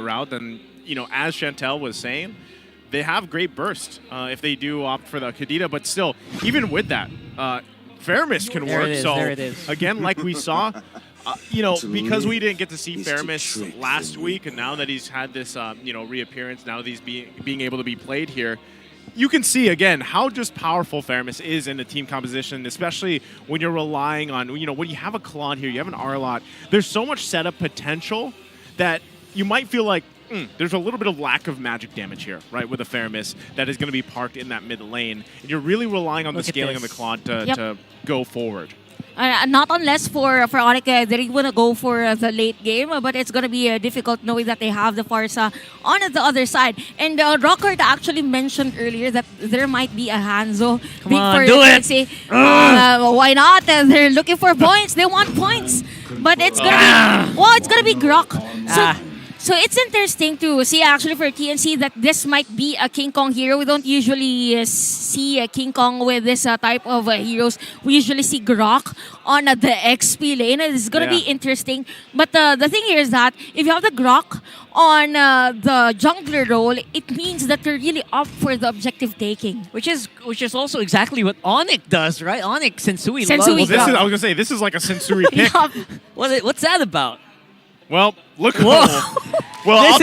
route, then, you know, as Chantel was saying, they have great burst if they do opt for the Kadita. But still, even with that, Faramis can work. There it is. Again, like we saw, you know, because we didn't get to see Faramis last week, and now that he's had this, you know, reappearance, now that he's being able to be played here, you can see, again, how just powerful Faramis is in the team composition, especially when you're relying on, you know, when you have a Claude here, you have an Arlot, there's so much setup potential that you might feel like there's a little bit of lack of magic damage here, right, with a Faramis that is going to be parked in that mid lane. And you're really relying on the scaling of the Claude to go forward. Not unless for Onic, they want to go for the late game, but it's going to be difficult knowing that they have the Farsa on the other side. And Rockard actually mentioned earlier that there might be a Hanzo. Come on, do it! Why not? They're looking for points. They want points. But it's going to be, well, it's going to be Grok. So it's interesting to see actually for TNC that this might be a King Kong hero. We don't usually see a King Kong with this type of heroes. We usually see Grok on the XP lane. It's going to be interesting. But the thing here is that if you have the Grok on the jungler role, it means that they're really up for the objective taking. Which is also exactly what Onic does, right? Onic, Sensui. I was going to say, this is like a Sensui pick. What's that about? Well, look. Whoa. Well,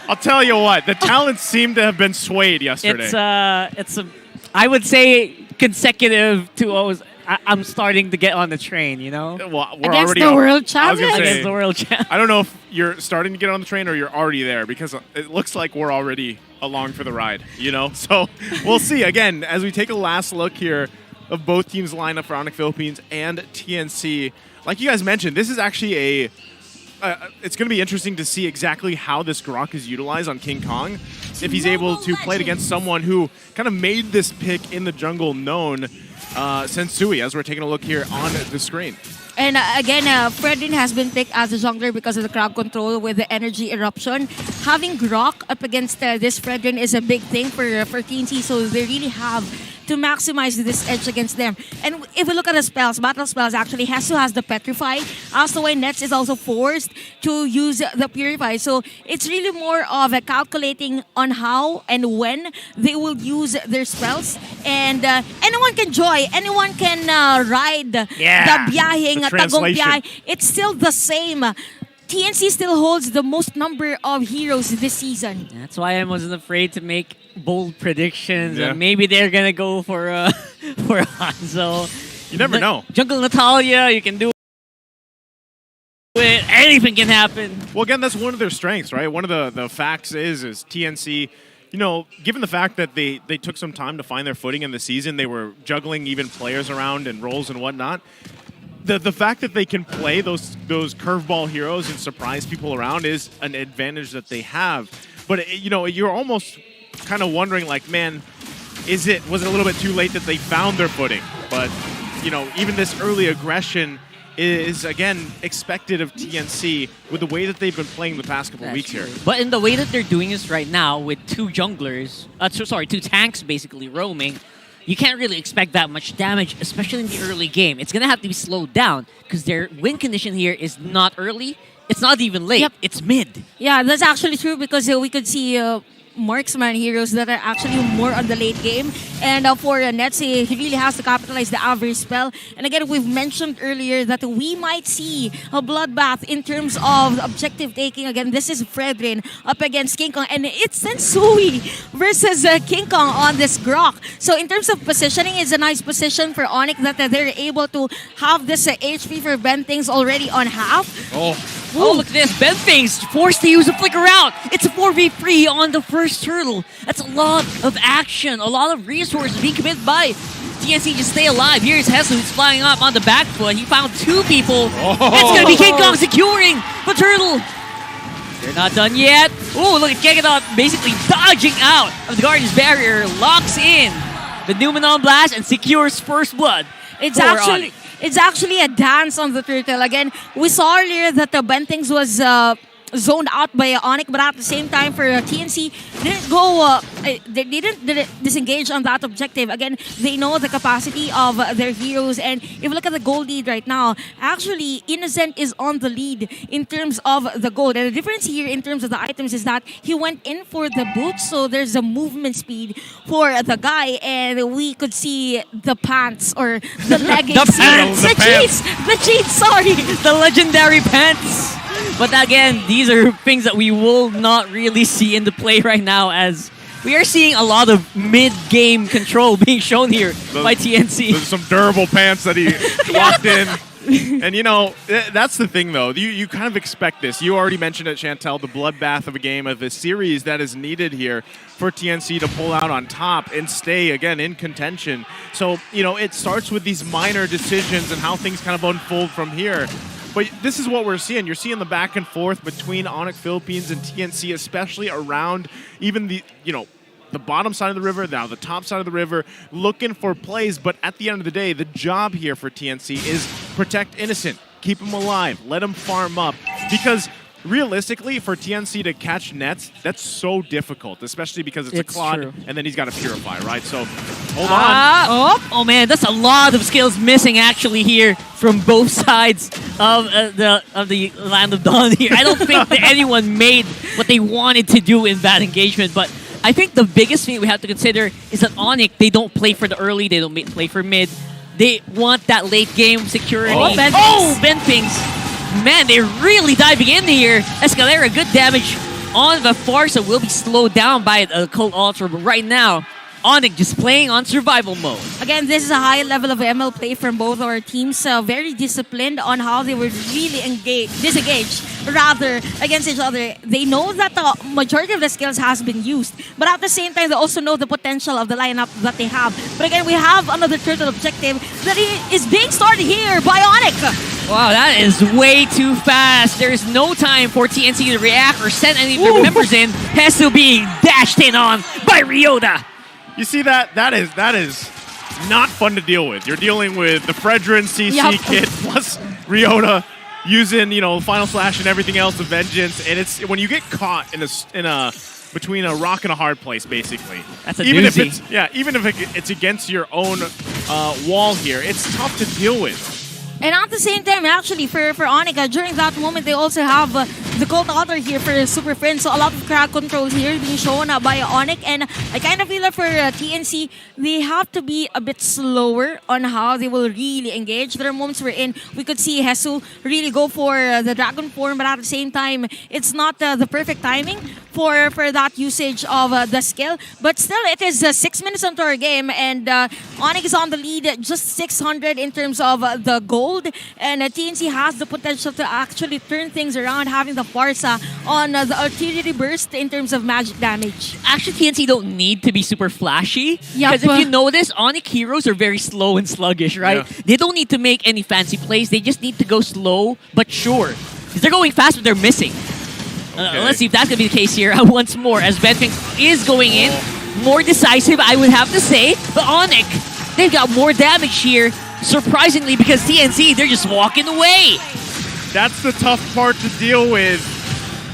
I'll tell you what. The talents seem to have been swayed yesterday. I would say consecutive 2-0s. I'm starting to get on the train, you know? Well, we're against already the world champion. Against the world champion. I don't know if you're starting to get on the train or you're already there, because it looks like we're already along for the ride, you know? So we'll see. Again, as we take a last look here of both teams' lineup for Onic Philippines and TNC, like you guys mentioned, this is actually it's going to be interesting to see exactly how this Grok is utilized on King Kong. If he's able to play it against someone who kind of made this pick in the jungle known, Sensui, as we're taking a look here on the screen. And again, Fredrin has been picked as a jungler because of the crowd control with the energy eruption. Having Grok up against this Fredrin is a big thing for TNC, so they really have to maximize this edge against them. And if we look at the spells, battle spells, actually, Hesu has the Petrify. Also, Nets is also forced to use the Purify. So it's really more of a calculating on how and when they will use their spells. And anyone can join, anyone can ride the biyahing Tagong Biyay. It's still the same. TNC still holds the most number of heroes this season. That's why I wasn't afraid to make bold predictions. And maybe they're gonna go for Hanzo. You never know. Jungle Natalia, you can do it. Anything can happen. Well, again, that's one of their strengths, right? One of the facts is TNC, you know, given the fact that they took some time to find their footing in the season, they were juggling even players around and roles and whatnot. The fact that they can play those curveball heroes and surprise people around is an advantage that they have. But, you know, you're almost kind of wondering, like, man, was it a little bit too late that they found their footing? But, you know, even this early aggression is, again, expected of TNC with the way that they've been playing the past couple weeks here. But in the way that they're doing this right now with two junglers, two tanks basically roaming, you can't really expect that much damage, especially in the early game. It's going to have to be slowed down because their win condition here is not early. It's not even late. It's mid. Yeah, that's actually true because we could see marksman heroes that are actually more on the late game. And for Nets, he really has to capitalize the average spell. And again, we've mentioned earlier that we might see a bloodbath in terms of objective taking. Again, this is Fredrin up against King Kong. And it's Sensui versus King Kong on this Grok. So in terms of positioning, it's a nice position for Onic that they're able to have this HP for Bentings already on half. Oh, look at this. Benthings forced to use a flicker out. It's a 4v3 on the first turtle. That's a lot of action, a lot of resources being committed by TNC to stay alive. Here's Hesu who's flying up on the back foot. He found two people. It's going to be King Kong securing the turtle. They're not done yet. Oh, look at Kegadot basically dodging out of the Guardian's barrier. Locks in the Numenon Blast and secures first blood. It's actually a dance on the turtle. Again, we saw earlier that the Bentings was zoned out by Onic, but at the same time for TNC, didn't go, they didn't disengage on that objective. Again, they know the capacity of their heroes, and if you look at the gold lead right now, actually Innocent is on the lead in terms of the gold. And the difference here in terms of the items is that he went in for the boots, so there's a movement speed for the guy, and we could see the pants or the leggings. The cheats, sorry, the legendary pants. But again, these are things that we will not really see in the play right now, as we are seeing a lot of mid-game control being shown here by TNC. There's some durable pants that he locked in. And, you know, that's the thing, though. You kind of expect this. You already mentioned it, Chantel, the bloodbath of a game, of a series that is needed here for TNC to pull out on top and stay, again, in contention. So, you know, it starts with these minor decisions and how things kind of unfold from here. But this is what we're seeing. You're seeing the back and forth between ONIC Philippines and TNC, especially around even the, you know, the bottom side of the river, now the top side of the river, looking for plays. But at the end of the day, the job here for TNC is protect Innocent, keep him alive, let him farm up. Because realistically, for TNC to catch nets, that's so difficult, especially because it's a Claude, true. and then he's got a Purify, right? So, hold on. Oh man, that's a lot of skills missing actually here from both sides of the Land of Dawn here. I don't think that anyone made what they wanted to do in that engagement, but I think the biggest thing we have to consider is that Onic, they don't play for the early, they don't play for mid. They want that late game security. Benfings. Man, they're really diving in here. Escalera, good damage on the Farsa, will be slowed down by the Cold Ultra, but right now, Onic just playing on survival mode. Again, this is a high level of ML play from both our teams. Very disciplined on how they were really disengaged rather against each other. They know that the majority of the skills has been used, but at the same time, they also know the potential of the lineup that they have. But again, we have another turtle objective that is being started here by Onic. Wow, that is way too fast. There is no time for TNC to react or send any of their members in. Hesu being dashed in on by Ryota. You see that? That is not fun to deal with. You're dealing with the Fredrin CC kit plus Ryota using, you know, Final Slash and everything else, the Vengeance, and it's when you get caught in a between a rock and a hard place, basically. That's a even doozy. if it's even if it's against your own wall here, it's tough to deal with. And at the same time, actually, for Onic, during that moment, they also have the Cold Otter here for Super Friends. So a lot of crowd controls here being shown by Onic. And I kind of feel that for TNC, they have to be a bit slower on how they will really engage. There are moments wherein we could see Hesu really go for the Dragon Form, but at the same time, it's not the perfect timing for that usage of the skill. But still, it is 6 minutes into our game, and Onic is on the lead, just 600 in terms of the gold. And TNC has the potential to actually turn things around, having the Farsa on the artillery burst in terms of magic damage. Actually, TNC don't need to be super flashy. Yep. Because if you notice, Onic heroes are very slow and sluggish, right? Yeah. They don't need to make any fancy plays. They just need to go slow but sure. Because they're going fast, but they're missing. Okay. Let's see if that's going to be the case here once more, as Benfink is going in. More decisive, I would have to say. But Onic, they've got more damage here. Surprisingly, because TNC, they're just walking away. That's the tough part to deal with.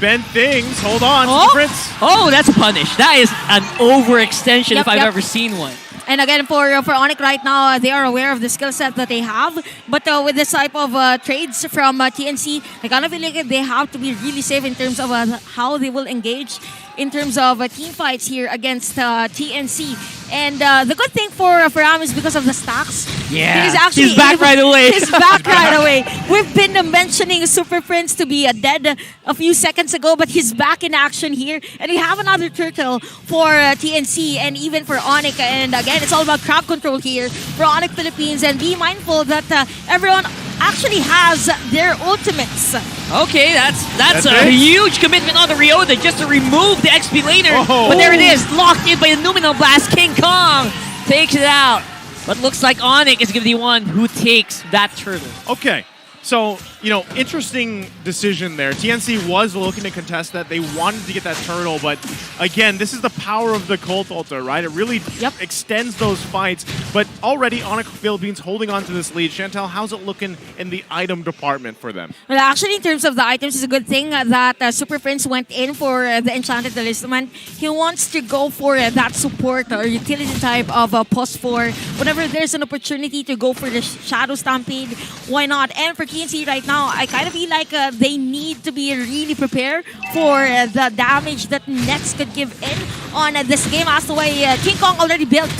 Ben Things, hold on, Prince. Oh, that's a punish. That is an overextension if I've Yep. ever seen one. And again, for Onic right now, they are aware of the skill set that they have. But with this type of trades from TNC, I kind of feel like they have to be really safe in terms of how they will engage in terms of team fights here against TNC. And the good thing for Ram is because of the stacks. Yeah, he's back right away. He's back right away. We've been mentioning Super Prince to be dead a few seconds ago, but he's back in action here. And we have another turtle for TNC and even for Onic. And again, it's all about crowd control here for Onic Philippines. And be mindful that everyone actually has their ultimates. Okay, that's a it? huge commitment on the Ryota just to remove the XP laner. Oh. But there it is, locked in by a Numinal Blast. King Kong takes it out. But looks like Onic is going to be the one who takes that turtle. Okay, so, interesting decision there. TNC was looking to contest that. They wanted to get that turtle, but again, this is the power of the Colt Ultra, right? It really extends those fights, but already Onic Philippines holding on to this lead. Chantel, how's it looking in the item department for them? Well, actually, in terms of the items, it's a good thing that Super Prince went in for the Enchanted Talisman. He wants to go for that support or utility type of post 4. Whenever there's an opportunity to go for the Shadow Stampede, why not? And for TNC right now, I kind of feel like they need to be really prepared for the damage that Nets could give in on this game. As the way King Kong already built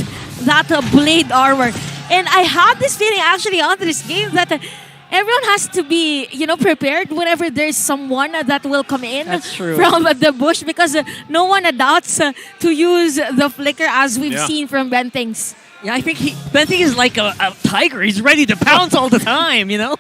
that blade armor. And I had this feeling actually on this game that everyone has to be, prepared whenever there's someone that will come in from the bush, because no one doubts to use the flicker as we've seen from Ben Things. Yeah, I think Ben Things is like a tiger. He's ready to pounce all the time, Well,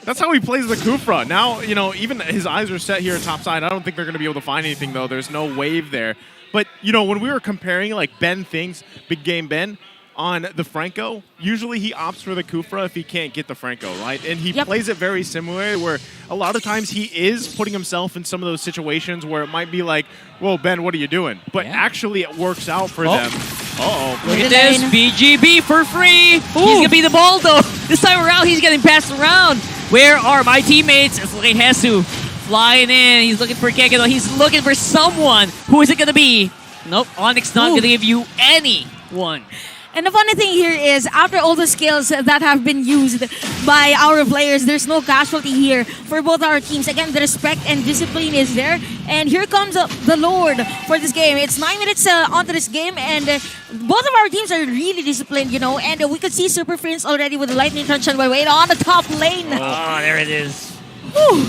that's how he plays the Kufra. Now, even his eyes are set here at top side. I don't think they're going to be able to find anything, though. There's no wave there. But, when we were comparing, like, Ben Things, Big Game Ben, on the Franco, usually he opts for the Kufra if he can't get the Franco, right? And he plays it very similarly, where a lot of times he is putting himself in some of those situations where it might be like, whoa, Ben, what are you doing? But actually it works out for them. Look at this, BGB for free. He's going to be the ball, though. This time around, he's getting passed around. Where are my teammates? It's like Hesu flying in. He's looking for Kekino. He's looking for someone. Who is it going to be? Nope, Onyx not going to give you anyone. And the funny thing here is, after all the skills that have been used by our players, there's no casualty here for both our teams. Again, the respect and discipline is there. And here comes the Lord for this game. It's 9 minutes onto this game, and both of our teams are really disciplined, And we could see Super Prince already with the lightning touch on way on the top lane. Oh, there it is.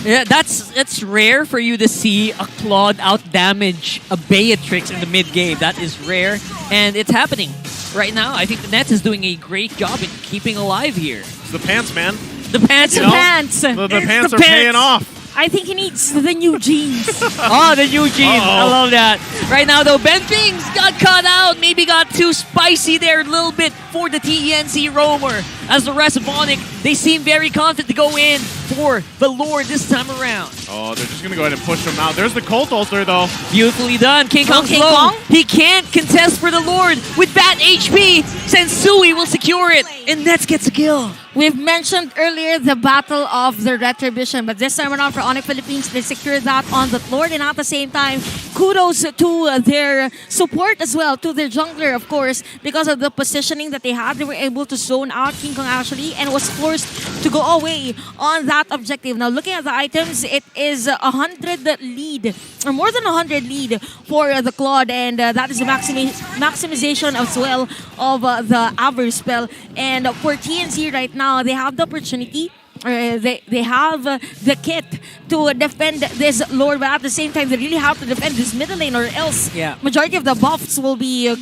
Yeah, that's rare for you to see a Claude out damage a Beatrix in the mid game. That is rare, and it's happening right now. I think the Nets is doing a great job in keeping alive here. It's the pants, man. The pants. The pants. The pants are paying off. I think he needs the new jeans. Oh, the new jeans. I love that. Right now, though, Ben Things got caught out. Maybe got too spicy there a little bit for the TNC roamer. As the rest of Onic, they seem very confident to go in for the Lord this time around. Oh, they're just going to go ahead and push him out. There's the Colt Ulcer, though. Beautifully done. King Kong's King low. Kong? He can't contest for the Lord with that HP. Sensui will secure it, and Nets gets a kill. We've mentioned earlier the Battle of the Retribution, but this time around for Onic Philippines, they secured that on the Lord, and at the same time, kudos to their support as well, to their jungler, of course, because of the positioning that they had. They were able to zone out King Kong actually, and was forced to go away on that objective. Now, looking at the items, it is 100 lead, or more than 100 lead for the Claude, and that is a maximization as well of the Aver spell. And for TNC right now, they have the opportunity, they have the kit to defend this Lord, but at the same time, they really have to defend this middle lane, or else majority of the buffs will be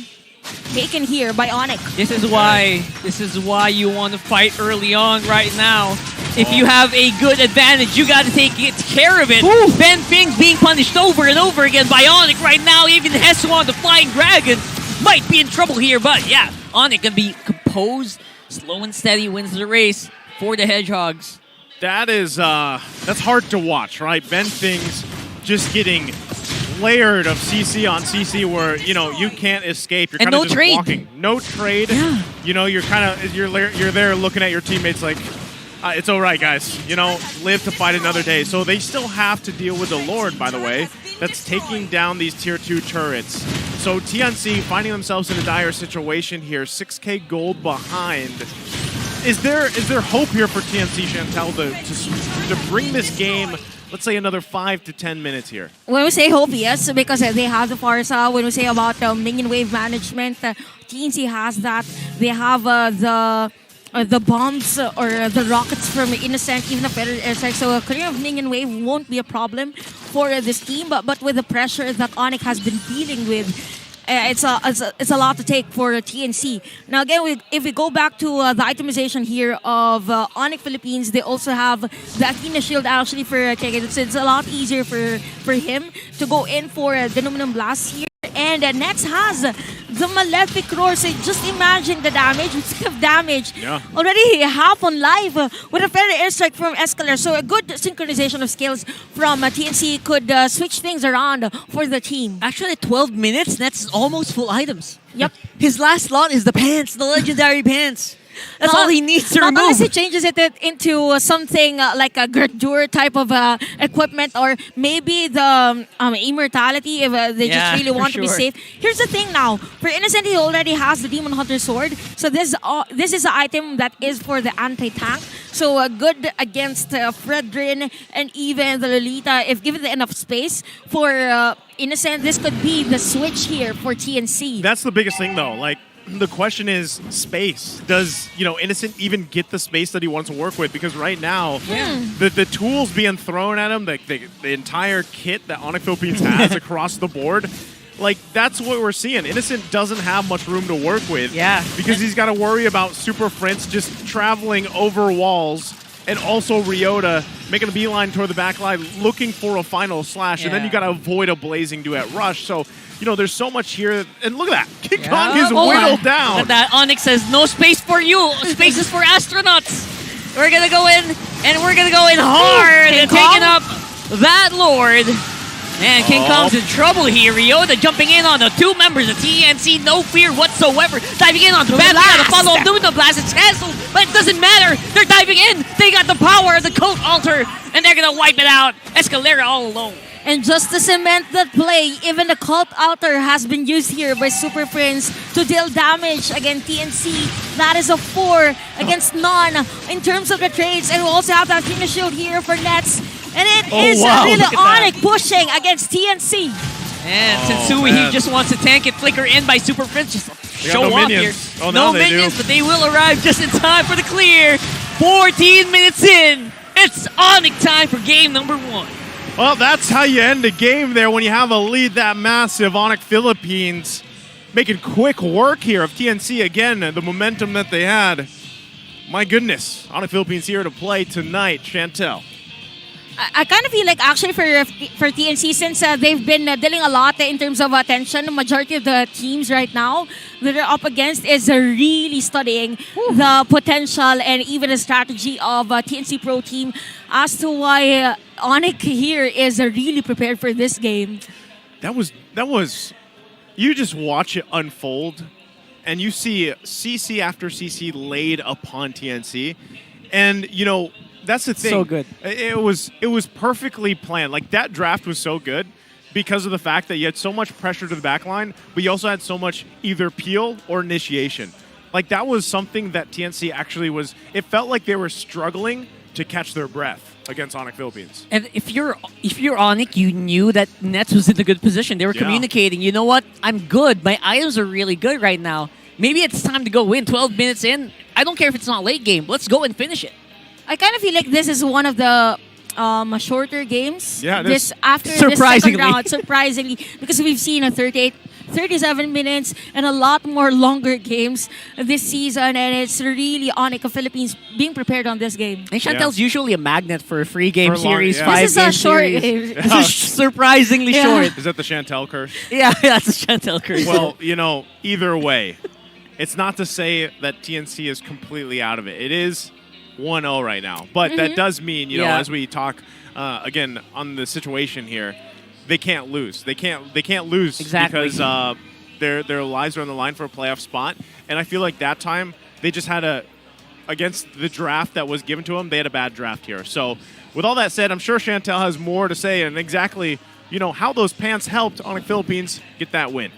taken here by Onic. This is why you want to fight early on right now. If you have a good advantage, you got to take care of it. Ben Things being punished over and over again by Onic right now. Even Hesu on the Flying Dragon might be in trouble here, but yeah, Onic gonna be composed, slow and steady, wins the race for the Hedgehogs. That is, that's hard to watch, right? Ben Things just getting layered of CC on CC where, you can't escape. You're kind of just walking. No trade. Yeah. You're there looking at your teammates like, it's all right, guys. Live to fight another day. So they still have to deal with the Lord, by the way, that's taking down these tier 2 turrets. So TNC finding themselves in a dire situation here, 6K gold behind. Is there hope here for TNC, Chantel, to bring this game, let's say, another 5 to 10 minutes here? When we say hope, yes, because they have the Farsa. When we say about minion wave management, TNC has that. They have the bombs or the rockets from Innocent, even a better airstrike. So a clear of minion wave won't be a problem for this team. But with the pressure that Onic has been dealing with, it's a lot to take for TNC. Now again, if we go back to the itemization here of Onic Philippines, they also have the Athena shield actually for Keke. It's a lot easier for him to go in for the Aluminum Blast here. And Nets has the Malefic Roar. So just imagine the damage. Instead of damage, Yeah. already half on live with a fair airstrike from Escaler. So a good synchronization of skills from TNC could switch things around for the team. Actually, 12 minutes, that's almost full items. Yep. His last slot is the pants, the legendary pants. That's Not- all he needs to not remove. unless he changes it into something like a Gradure type of equipment, or maybe the immortality if they Yeah, just really for want to be sure. safe. Here's the thing now. For Innocent, he already has the Demon Hunter Sword. So this is an item that is for the anti-tank. So good against Fredrin and even the Lolita. If given enough space for Innocent, this could be the switch here for TNC. That's the biggest thing, though. Like, the question is space. Does, Innocent even get the space that he wants to work with? Because right now, the tools being thrown at him, the entire kit that Onic Philippines has across the board, like, that's what we're seeing. Innocent doesn't have much room to work with. Yeah. Because he's got to worry about Super Prince just traveling over walls, and also Ryota making a beeline toward the back line, looking for a final slash, and then Yeah. you got to avoid a blazing duet rush. So, there's so much here. And look at that. King Yeah. Kong is Oh, whittled Look down. at that. Onyx says, no space for you. Space is for astronauts. We're going to go in, and we're going to go in hard. King And Kong? taking up that Lord. Man, King Kong's in trouble here. Ryota jumping in on the two members of TNC. No fear whatsoever. Diving in on the back. The follow up doing the blast. It's canceled, but it doesn't matter. They're diving in. They got the power of the Cult Altar, and they're going to wipe it out. Escalera all alone. And just to cement that play, even the Cult Altar has been used here by Super Prince to deal damage against TNC. That is a 4 against none in terms of the trades. And we also have that finish shield here for Nets. And it is wow, really look at that. Onic pushing against TNC. And Tensui, man. he just wants to tank it, flicker in by Super Prince. Just They got show no off minions. here. Oh, now no they do. minions, but they will arrive just in time for the clear. 14 minutes in. It's Onic time for game number 1. Well, that's how you end a game there when you have a lead that massive. Onic Philippines making quick work here of TNC again. The momentum that they had. My goodness, Onic Philippines here to play tonight. Chantel. I kind of feel like actually for TNC, since they've been dealing a lot in terms of attention, the majority of the teams right now that they're up against is really studying the potential and even the strategy of TNC Pro Team as to why Onic here is really prepared for this game. That was, you just watch it unfold and you see CC after CC laid upon TNC. And, that's the thing. So good. It was perfectly planned. Like, that draft was so good because of the fact that you had so much pressure to the back line, but you also had so much either peel or initiation. Like, that was something that TNC actually was, it felt like they were struggling to catch their breath against Onic Philippines. And if you're Onic, you knew that Nets was in a good position. They were Yeah. communicating, you know what? I'm good. My items are really good right now. Maybe it's time to go win. 12 minutes in. I don't care if it's not late game. Let's go and finish it. I kind of feel like this is one of the shorter games. Yeah, it this is. after Surprisingly. this second round, surprisingly, because we've seen a 37 minutes and a lot more longer games this season, and it's really Onic Philippines being prepared on this game. And Chantel's usually a magnet for a free game For long- series, yeah. 5 This is a game short series. game. This is surprisingly Yeah. short. Is that the Chantel curse? Yeah, that's a Chantel curse. Well, either way, it's not to say that TNC is completely out of it. It is 1-0 right now. But that does mean, Yeah. as we talk again on the situation here, they can't lose. They can't lose Exactly. because their lives are on the line for a playoff spot. And I feel like that time they just had against the draft that was given to them, they had a bad draft here. So with all that said, I'm sure Chantel has more to say and exactly, how those pants helped Onic Philippines get that win.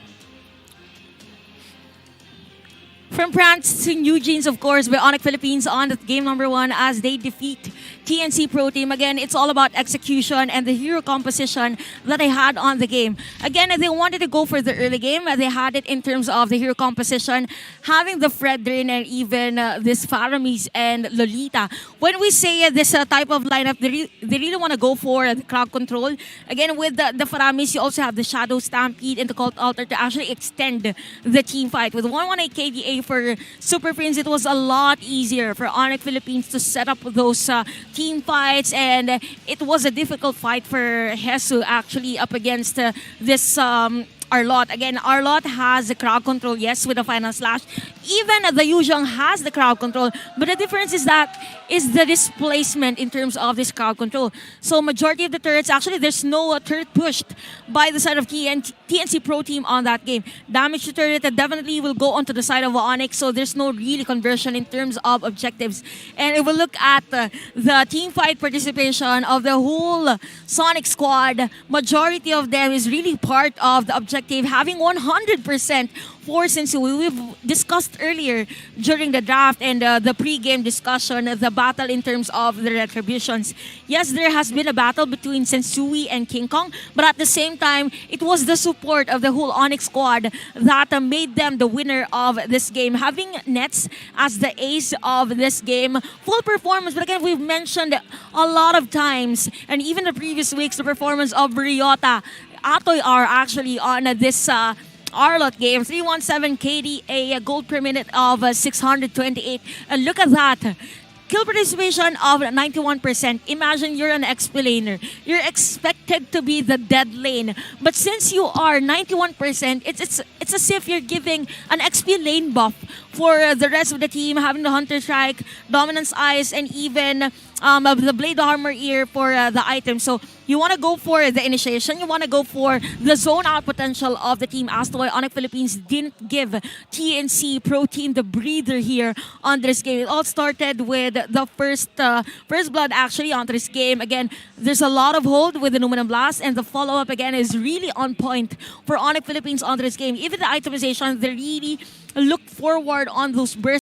From France to New Jeans, of course, by Onic Philippines on the game number 1 as they defeat TNC Pro Team. Again, it's all about execution and the hero composition that they had on the game. Again, they wanted to go for the early game. They had it in terms of the hero composition, having the Fredrin and even this Faramis and Lolita. When we say this type of lineup, they really want to go for the crowd control. Again, with the Faramis, you also have the Shadow Stampede and the Cult Altar to actually extend the team fight. With 118 KDA for Super Prince, it was a lot easier for Onic Philippines to set up those team fights, and it was a difficult fight for Hesu actually up against this Arlott. Again, Arlott has the crowd control, yes, with the final slash. Even the Yuzhong has the crowd control, but the difference is the displacement in terms of this crowd control. So majority of the turrets, actually there's no turret pushed by the side of TNC Pro Team on that game. Damage to turret definitely will go onto the side of Onic, so there's no really conversion in terms of objectives. And if we look at the team fight participation of the whole Sonic squad, majority of them is really part of the objective, having 100% for since we've discussed earlier during the draft and the pre-game discussion, the battle in terms of the retributions. Yes, there has been a battle between Sensui and King Kong, but at the same time, it was the support of the whole Onyx squad that made them the winner of this game, having Nets as the ace of this game. Full performance, but again, we've mentioned a lot of times, and even the previous weeks, the performance of Ryota, Atoy are actually on this Arlott game, 317 KD, a gold per minute of 628. And look at that. Kill participation of 91%. Imagine you're an XP laner. You're expected to be the dead lane. But since you are 91%, it's as if you're giving an XP lane buff for the rest of the team, having the Hunter Strike, Dominance Eyes, and even the Blade Armor Ear for the item. So you want to go for the initiation. You want to go for the zone out potential of the team. As to why Onic Philippines didn't give TNC Pro Team the breather here on this game. It all started with the first blood actually on this game. Again, there's a lot of hold with the Numenum Blast, and the follow-up again is really on point for Onic Philippines on this game. Even the itemization, they really look forward on those bursts